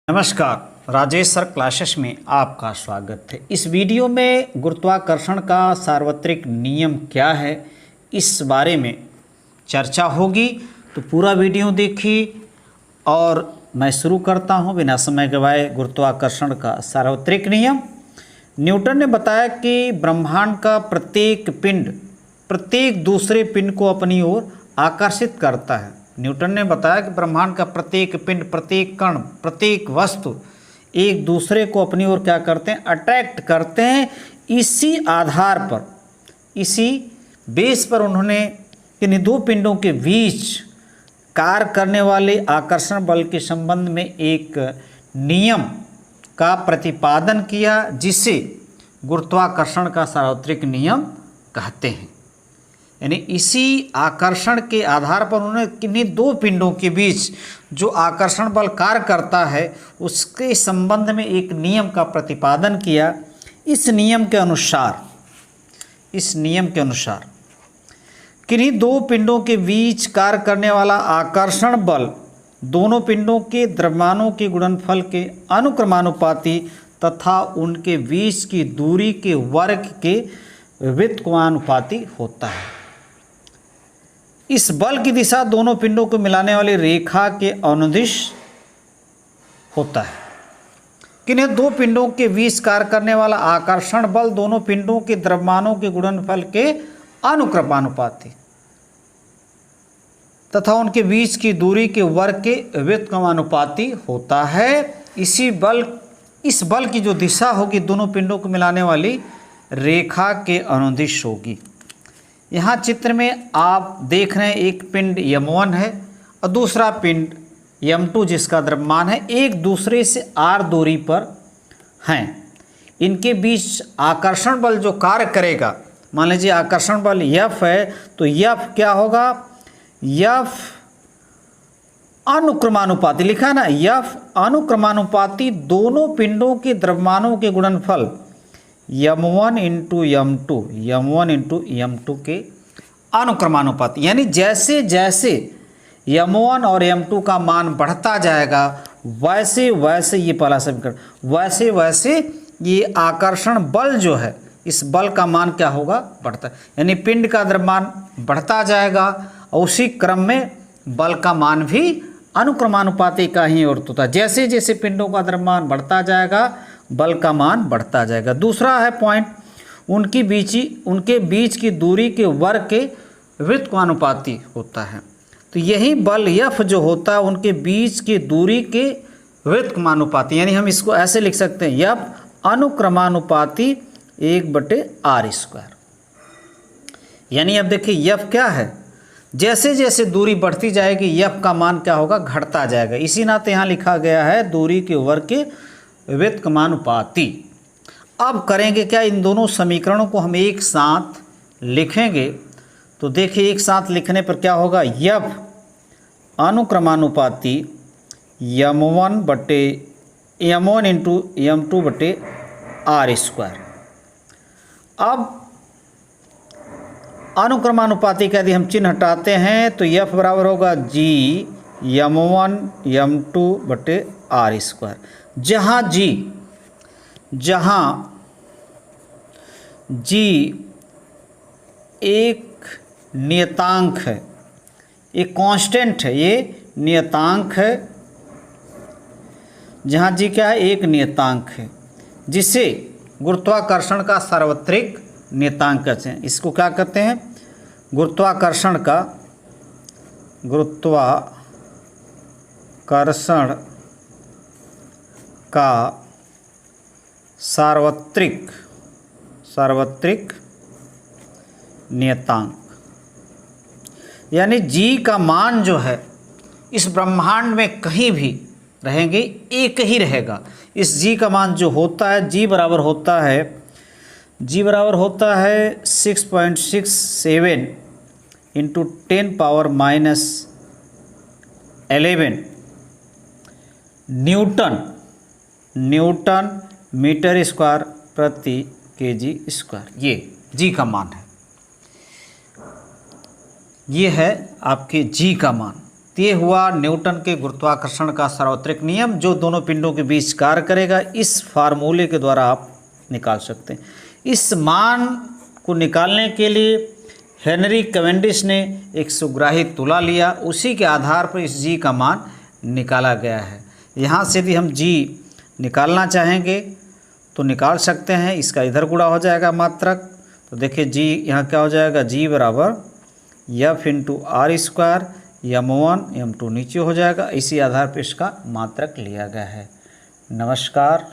नमस्कार, Rajesh sir classes में आपका स्वागत है। इस वीडियो में गुरुत्वाकर्षण का सार्वत्रिक नियम क्या है इस बारे में चर्चा होगी, तो पूरा वीडियो देखिए। और मैं शुरू करता हूं बिना समय गवाए। गुरुत्वाकर्षण का सार्वत्रिक नियम। न्यूटन ने बताया कि ब्रह्मांड का प्रत्येक पिंड प्रत्येक दूसरे पिंड को अपनी ओर आकर्षित करता है। न्यूटन ने बताया कि ब्रह्मांड का प्रत्येक पिंड, प्रत्येक कण, प्रत्येक वस्तु एक दूसरे को अपनी ओर क्या करते हैं, अट्रैक्ट करते हैं। इसी आधार पर, इसी बेस पर उन्होंने इन दो पिंडों के बीच कार्य करने वाले आकर्षण बल के संबंध में एक नियम का प्रतिपादन किया, जिसे गुरुत्वाकर्षण का सार्वत्रिक नियम कहते हैं। यानी इसी आकर्षण के आधार पर उन्होंने किन्हीं दो पिंडों के बीच जो आकर्षण बल कार्य करता है उसके संबंध में एक नियम का प्रतिपादन किया। इस नियम के अनुसार किन्हीं दो पिंडों के बीच कार्य करने वाला आकर्षण बल दोनों पिंडों के द्रव्यमानों के गुणनफल के अनुक्रमानुपाती तथा उनके बीच की दूरी के वर्ग के व्युत्क्रमानुपाती होता है। इस बल की दिशा दोनों पिंडों को मिलाने वाली रेखा के अनुदिश होता है। किन्हीं दो पिंडों के बीच कार्य करने वाला आकर्षण बल दोनों पिंडों के द्रव्यमानों के गुणनफल के अनुक्रमानुपाती तथा उनके बीच की दूरी के वर्ग के व्युत्क्रमानुपाती होता है। इस बल की जो दिशा होगी दोनों पिंडों को मिलाने वाली रेखा के अनुदिश होगी। यहाँ चित्र में आप देख रहे हैं एक पिंड m1 है और दूसरा पिंड m2 जिसका द्रव्यमान है एक दूसरे से r दूरी पर हैं। इनके बीच आकर्षण बल जो कार्य करेगा, मान लीजिए आकर्षण बल F है, तो F क्या होगा, F अनुक्रमानुपाती लिखा है ना, F अनुक्रमानुपाती दोनों पिंडों के द्रव्यमानों के गुणनफल m1 इंटू m2 के अनुक्रमानुपाती। यानी जैसे जैसे m1 और m2 का मान बढ़ता जाएगा वैसे वैसे ये पहला समीकरण, वैसे वैसे ये आकर्षण बल जो है इस बल का मान क्या होगा, बढ़ता है। यानी पिंड का द्रव्यमान बढ़ता जाएगा और उसी क्रम में बल का मान भी अनुक्रमानुपाती का ही अर्थ होता है। जैसे जैसे पिंडों का द्रव्यमान बढ़ता जाएगा बल का मान बढ़ता जाएगा। दूसरा है पॉइंट, उनके बीच की दूरी के वर्ग के व्युत्क्रमानुपाती होता है। तो यही बल F जो होता है उनके बीच की दूरी के व्युत्क्रमानुपाती, यानी हम इसको ऐसे लिख सकते हैं F अनुक्रमानुपाती 1/r²। यानी अब देखिए F क्या है, जैसे जैसे दूरी बढ़ती जाएगी F का मान क्या होगा, घटता जाएगा। इसी नाते यहाँ लिखा गया है दूरी के वर्ग के व्युत्क्रमानुपाती। अब करेंगे क्या, इन दोनों समीकरणों को हम एक साथ लिखेंगे। तो देखिए एक साथ लिखने पर क्या होगा, F अनुक्रमानुपाती m1 इंटू m2/r²। अब अनुक्रमानुपाती का यदि हम चिन्ह हटाते हैं तो F बराबर होगा G m1 m2/r²। जहाँ G एक नियतांक है, एक कांस्टेंट है, ये नियतांक है। जहाँ G क्या है, एक नियतांक है, जिसे गुरुत्वाकर्षण का सार्वत्रिक नियतांक कहते हैं। इसको क्या कहते हैं, गुरुत्वाकर्षण का सार्वत्रिक नियतांक। यानी G का मान जो है इस ब्रह्मांड में कहीं भी रहेंगे एक ही रहेगा। इस G का मान जो होता है, G बराबर होता है 6.67 इंटू 10⁻⁻11 न्यूटन मीटर स्क्वायर प्रति kg²। ये G का मान है, ये है आपके G का मान। तो ये हुआ न्यूटन के गुरुत्वाकर्षण का सार्वत्रिक नियम, जो दोनों पिंडों के बीच कार्य करेगा। इस फार्मूले के द्वारा आप निकाल सकते हैं। इस मान को निकालने के लिए हेनरी कैवेंडिश ने एक सुग्राही तुला लिया, उसी के आधार पर इस जी का मान निकाला गया है। यहाँ से यदि हम जी निकालना चाहेंगे तो निकाल सकते हैं। इसका इधर गुणा हो जाएगा मात्रक, तो देखिए जी यहाँ क्या हो जाएगा, जी बराबर F into are square, m1 m2 नीचे हो जाएगा। इसी आधार पर इसका मात्रक लिया गया है। नमस्कार।